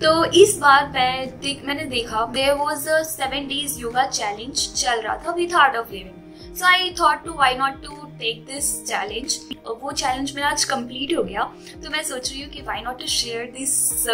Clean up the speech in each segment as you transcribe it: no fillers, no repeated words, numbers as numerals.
तो इस बार मैंने देखा there was a 7 days yoga challenge चल रहा था with art of living. So I thought to why not to take this challenge. वो चैलेंज मेरा आज कंप्लीट हो गया, तो मैं सोच रही हूँ कि why not to share this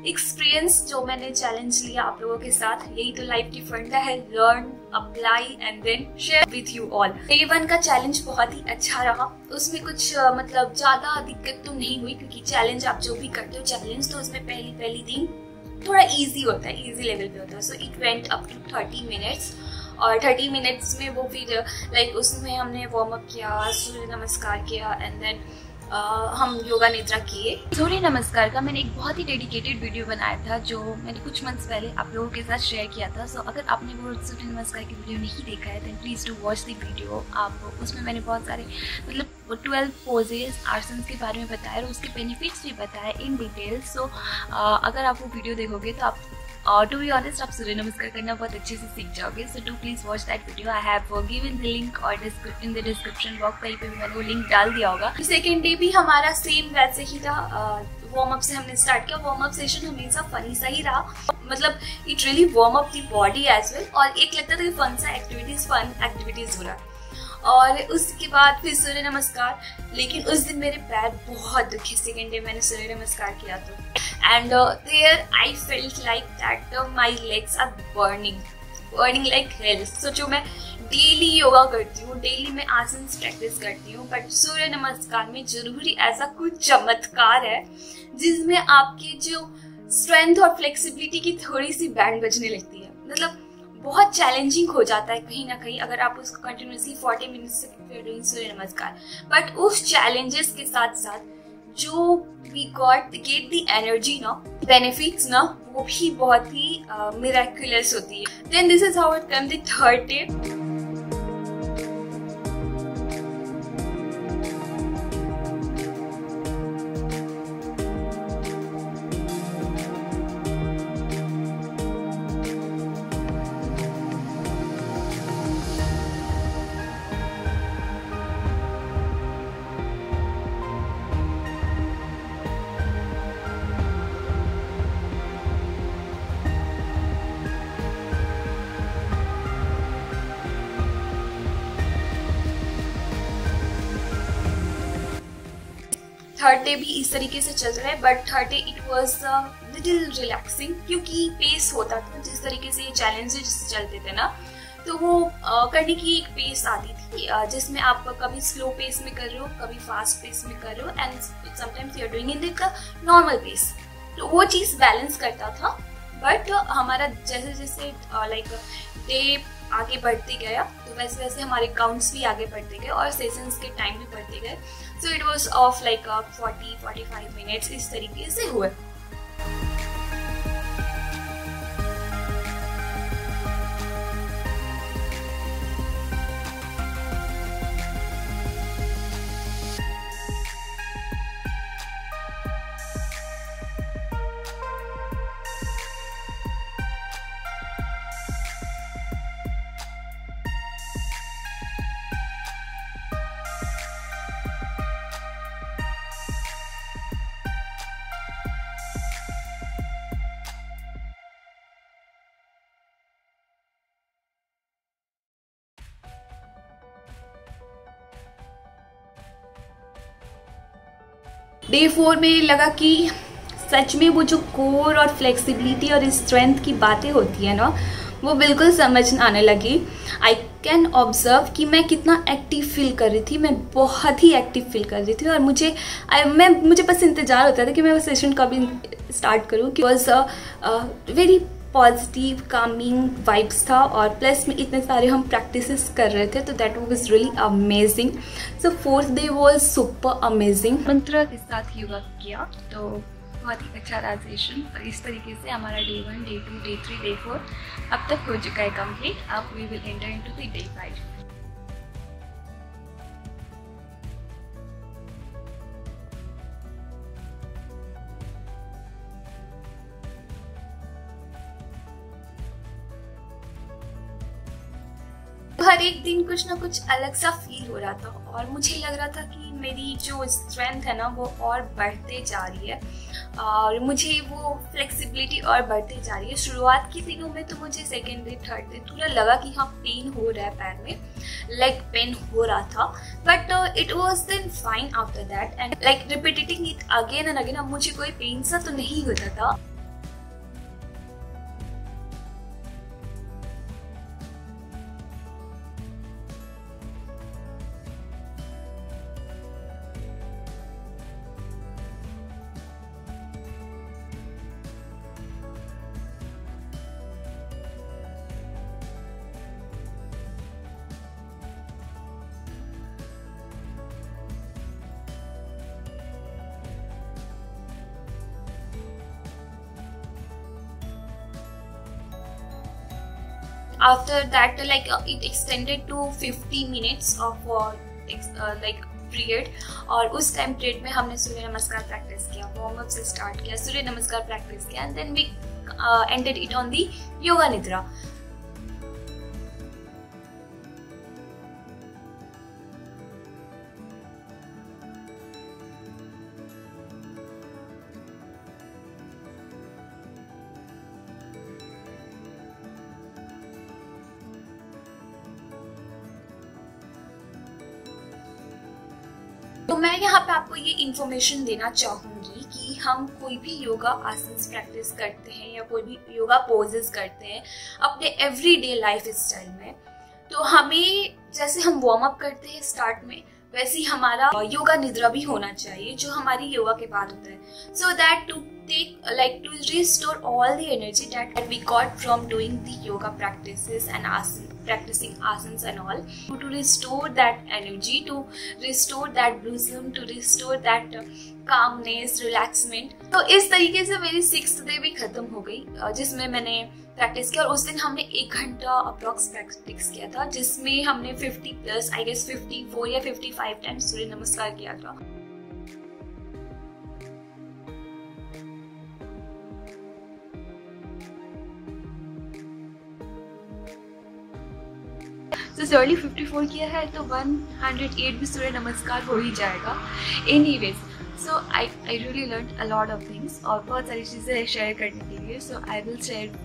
experience जो मैंने चैलेंज लिया आप लोगों के साथ। यही तो लाइफ की फंडा है, learn, apply and then share with you all. Day 1 का चैलेंज बहुत ही अच्छा रहा। उसमें कुछ मतलब ज्यादा दिक्कत तो नहीं हुई, क्योंकि चैलेंज आप जो भी करते हो चैलेंज तो उसमें पहली दिन थोड़ा इजी होता है, इजी लेवल पे होता है। So it went up to 30 minutes और 30 मिनट्स में वो फिर लाइक उसमें हमने वार्म अप किया, सूर्य नमस्कार किया एंड देन हम योगा निद्रा किए। सूर्य नमस्कार का मैंने एक बहुत ही डेडिकेटेड वीडियो बनाया था जो मैंने कुछ मंथ्स पहले आप लोगों के साथ शेयर किया था। सो अगर आपने वो सूर्य नमस्कार की वीडियो नहीं देखा है then please do watch the video. आप उसमें मैंने बहुत सारे मतलब 12 पोजेस आसन्स के बारे में बताया और उसके बेनिफिट्स भी बताए इन डिटेल। सो अगर आप वो वीडियो देखोगे तो आप टू बी ऑनेस्ट आप सूर्य नमस्कार करना बहुत अच्छे से सीख जाओगे। So do please watch that video. I have given the link और इन द डिस्क्रिप्शन बॉक्स, कहीं पे भी मैंने वो लिंक डाल दिया होगा। सेकेंड डे भी हमारा सेम वैसे ही था। वार्म अप से हमने स्टार्ट किया। वार्म अप सेशन हमेशा फनी सा ही रहा, मतलब it really warm up the body as well. और एक लगता था कि फन एक्टिविटीज हो रहा है। और उसके बाद फिर सूर्य नमस्कार, लेकिन उस दिन मेरे पैर बहुत दुखे। सेकेंड डे मैंने सूर्य नमस्कार किया तो and there I felt like that my legs are burning like hell. सोचो मैं डेली योगा करती हूँ, डेली मैं आसन प्रैक्टिस करती हूँ, बट सूर्य नमस्कार में जरूरी ऐसा कुछ चमत्कार है जिसमें आपकी जो स्ट्रेंथ और फ्लेक्सिबिलिटी की थोड़ी सी बैंड बजने लगती है। मतलब बहुत चैलेंजिंग हो जाता है कहीं ना कहीं अगर आप उसको कंटिन्यूसली 40 मिनट्स से सूर्य नमस्कार। बट उस चैलेंजेस के साथ साथ जो वी गेट द एनर्जी ना, बेनिफिट्स ना, वो भी बहुत ही मिराक्युलस होती है। Then this is how it come the third day. Third day भी इस तरीके से चल रहा है, but third day it was little relaxing, क्योंकि पेस होता था। जिस तरीके से ये चैलेंजेस चलते थे ना, तो वो करने की एक पेस आती थी जिसमें आप कभी स्लो पेस में कर रहे हो, कभी फास्ट पेस में कर रहे हो and sometimes you are doing in the normal pace. तो वो चीज़ बैलेंस करता था। बट हमारा जैसे जैसे लाइक डे आगे बढ़ते गया तो वैसे वैसे हमारे काउंट्स भी आगे बढ़ते गए और सेशंस के टाइम भी बढ़ते गए। So it was of like 40-45 minutes इस तरीके से हुए। डे 4 में लगा कि सच में वो जो कोर और फ्लेक्सिबिलिटी और स्ट्रेंथ की बातें होती है ना, वो बिल्कुल समझ आने लगी। आई कैन ऑब्जर्व कि मैं कितना एक्टिव फील कर रही थी। मैं बहुत ही एक्टिव फील कर रही थी और मुझे बस इंतज़ार होता था कि मैं वो सेशन कभी स्टार्ट करूँ। कि was very positive Kameng vibes था और प्लस में इतने सारे हम प्रैक्टिसेस कर रहे थे, तो that was really amazing. So fourth day was super amazing. मंत्र के साथ योगा किया तो बहुत ही अच्छा रहा सेशन। और इस तरीके से हमारा डे 1, डे 2, डे 3, डे 4 अब तक हो चुका है कंप्लीट। अब we will enter into the day 5। हर एक दिन कुछ ना कुछ अलग सा फील हो रहा था और मुझे लग रहा था कि मेरी जो स्ट्रेंथ है ना वो और बढ़ते जा रही है। और मुझे वो फ्लेक्सिबिलिटी और बढ़ती जा रही है। शुरुआत के दिनों में तो मुझे सेकेंड डे थर्ड डे थोड़ा लगा कि हाँ पेन हो रहा है पैर में, लाइक पेन हो रहा था, but it was then fine after that and like repeating it again and again. अब मुझे कोई पेन सा तो नहीं होता था। After that, like it extended to 50 minutes of like period, और उस टाइम पीरियड में हमने सूर्य नमस्कार प्रैक्टिस किया, वार्म अप से स्टार्ट किया, सूर्य नमस्कार प्रैक्टिस किया and then we ended it on the yoga nidra. तो मैं यहाँ पे आपको ये इन्फॉर्मेशन देना चाहूंगी कि हम कोई भी योगा आसन प्रैक्टिस करते हैं या कोई भी योगा पोजेस करते हैं अपने एवरीडे लाइफ स्टाइल में, तो हमें जैसे हम वार्म अप करते हैं स्टार्ट में, वैसे ही हमारा योगा निद्रा भी होना चाहिए जो हमारी योगा के बाद होता है, so that to take like to restore all the energy that we got from doing the yoga practices and practicing asanas and all, to restore that energy, to restore that blossom, to restore that calmness, relaxment। तो इस तरीके से मेरी 6th day भी खत्म हो गई जिसमें मैंने प्रैक्टिस किया, और उस दिन हमने 1 घंटा अप्रॉक्स प्रैक्टिस किया था जिसमें हमने 50+ आई गेस 54 या 55 टाइम्स सूर्य नमस्कार किया था। तो सॉरी 54 किया है तो 108 भी सूर्य नमस्कार हो ही जाएगा। Anyways, so I really learn a lot of things और बहुत सारी चीज़ें शेयर करने के लिए, so I will share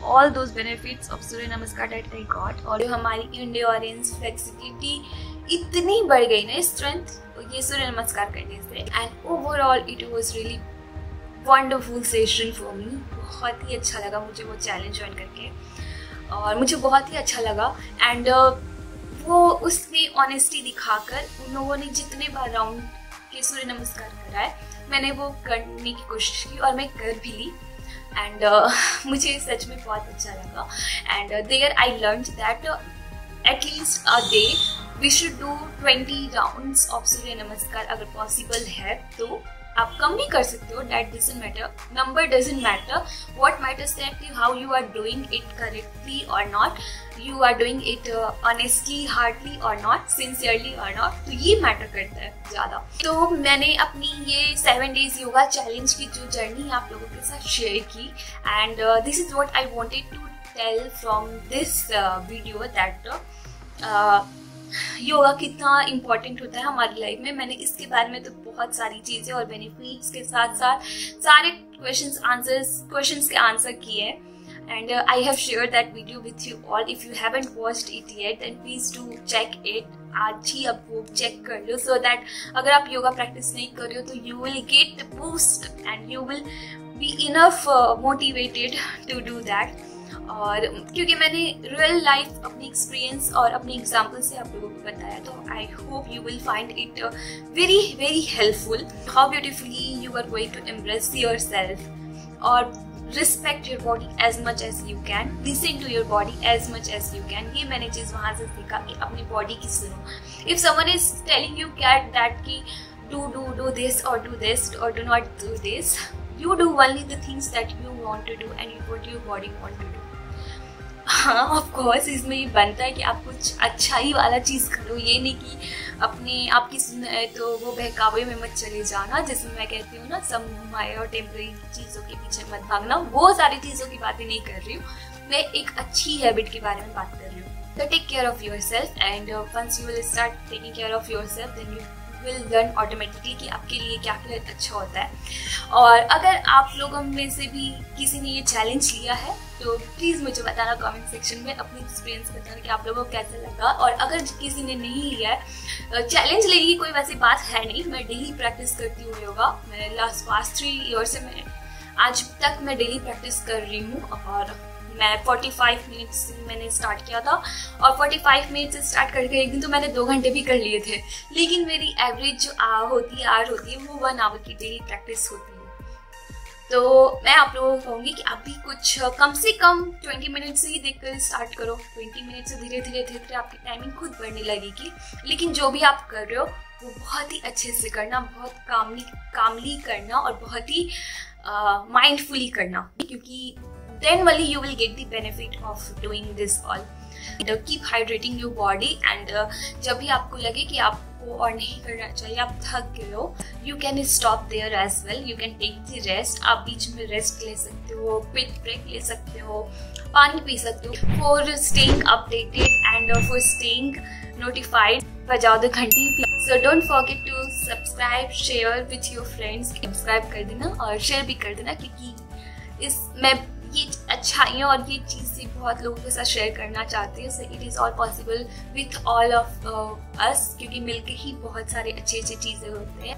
all those benefits of Surya Namaskar that I got। और जो हमारी इंड्योरेंस, फ्लेक्सिबिलिटी इतनी बढ़ गई ना, स्ट्रेंथ ये सूर्य नमस्कार करने से, and overall it was really wonderful session for me. बहुत ही अच्छा लगा मुझे वो चैलेंज ज्वाइन करके, और मुझे बहुत ही अच्छा लगा। एंड वो उसमें ऑनेस्टी दिखाकर उन लोगों ने जितने बार राउंड के सूर्य नमस्कार कराए, मैंने वो करने की कोशिश की और मैं कर भी ली, एंड मुझे सच में बहुत अच्छा लगा। And there I learn that at least a day we should do 20 rounds of Surya Namaskar. अगर पॉसिबल है तो आप कम भी कर सकते हो, that doesn't matter, number doesn't matter, what matters that how you are doing it correctly और not, you are doing it honestly, hardly और नॉट, सिंसियरली और नॉट, तो ये मैटर करता है ज़्यादा। तो मैंने अपनी ये 7 डेज योगा चैलेंज की जो जर्नी आप लोगों के साथ शेयर की, and this is what I wanted to tell from this video, that yoga कितना इम्पोर्टेंट होता है हमारी लाइफ में। मैंने इसके बारे में तो बहुत सारी चीज़ें और बेनिफिट्स के साथ साथ सारे क्वेश्चंस के आंसर किए, and I have share that video with you all. If you haven't watched it yet then please do check it, आज ही आप वो चेक कर लो, सो दैट अगर आप योगा प्रैक्टिस नहीं कर रहे हो तो you will get boost and you will be enough motivated to do that. और क्योंकि मैंने रियल लाइफ अपनी एक्सपीरियंस और अपनी एग्जाम्पल से आप लोगों को बताया, तो I hope you will find it very very helpful, how beautifully you are going to embrace yourself और respect your body as much as you can, listen to your body as much as you can. ये मैंने चीज़ वहाँ से सीखा कि अपनी body की सुनो। If someone is telling you cat that कि do this or do this or do not do this, you do only the things that you want to do and what your body want to do। हाँ, of course इसमें ये बनता है कि आप कुछ अच्छा ही वाला चीज़ करो, ये नहीं कि अपने आपकी सुने तो वो बहकावे में मत चले जाना, जिसमें मैं कहती हूँ ना समय और टेम्परेरी चीज़ों के पीछे मत भागना। वो सारी चीज़ों की बातें नहीं कर रही हूँ, मैं एक अच्छी हैबिट के बारे में बात कर रही हूँ। तो take care of your self, and once you will start taking care of your self then you will learn automatically कि आपके लिए क्या क्या अच्छा होता है। और अगर आप लोगों में से भी किसी ने ये चैलेंज लिया है तो प्लीज़ मुझे बताना कमेंट सेक्शन में, अपनी एक्सपीरियंस बताना कि आप लोगों को कैसा लगा। और अगर किसी ने नहीं लिया है, चैलेंज लेने की कोई वैसी बात है नहीं, मैं डेली प्रैक्टिस करती हूँ योगा। मैं पास्ट 3 ईयर से मैं आज तक मैं डेली प्रैक्टिस कर रही हूँ। और मैं 45 मिनट्स से मैंने स्टार्ट किया था, और 45 मिनट से स्टार्ट करके एक दिन तो मैंने 2 घंटे भी कर लिए थे। लेकिन मेरी एवरेज जो आवर होती है वो 1 आवर की डेली प्रैक्टिस होती है। तो मैं आप लोगों को कहूँगी कि आप भी कुछ कम से कम 20 मिनट से ही देखकर स्टार्ट करो। 20 मिनट से धीरे धीरे आपकी टाइमिंग खुद बढ़ने लगेगी। लेकिन जो भी आप कर रहे हो वो बहुत ही अच्छे से करना, बहुत कामली करना और बहुत ही माइंडफुली करना, क्योंकि then only you will get the benefit of doing this all. Keep hydrating your body and जब भी आपको लगे कि आपको और नहीं करना चाहिए, आप थक गए हो, you can stop there as well. You can take the rest. आप बीच में रेस्ट ले सकते हो, क्विक ब्रेक ले सकते हो, पानी पी सकते हो। For staying updated and for staying notified, बजाओ द घंटी। So don't forget to subscribe, share with your friends. Subscribe कर देना और शेयर भी कर देना, क्योंकि इसमें ये अच्छाइयाँ और ये चीज़ें बहुत लोगों के साथ शेयर करना चाहते हैं। So it is all possible with all of us, क्योंकि मिलके ही बहुत सारे अच्छे चीज़ें होते हैं।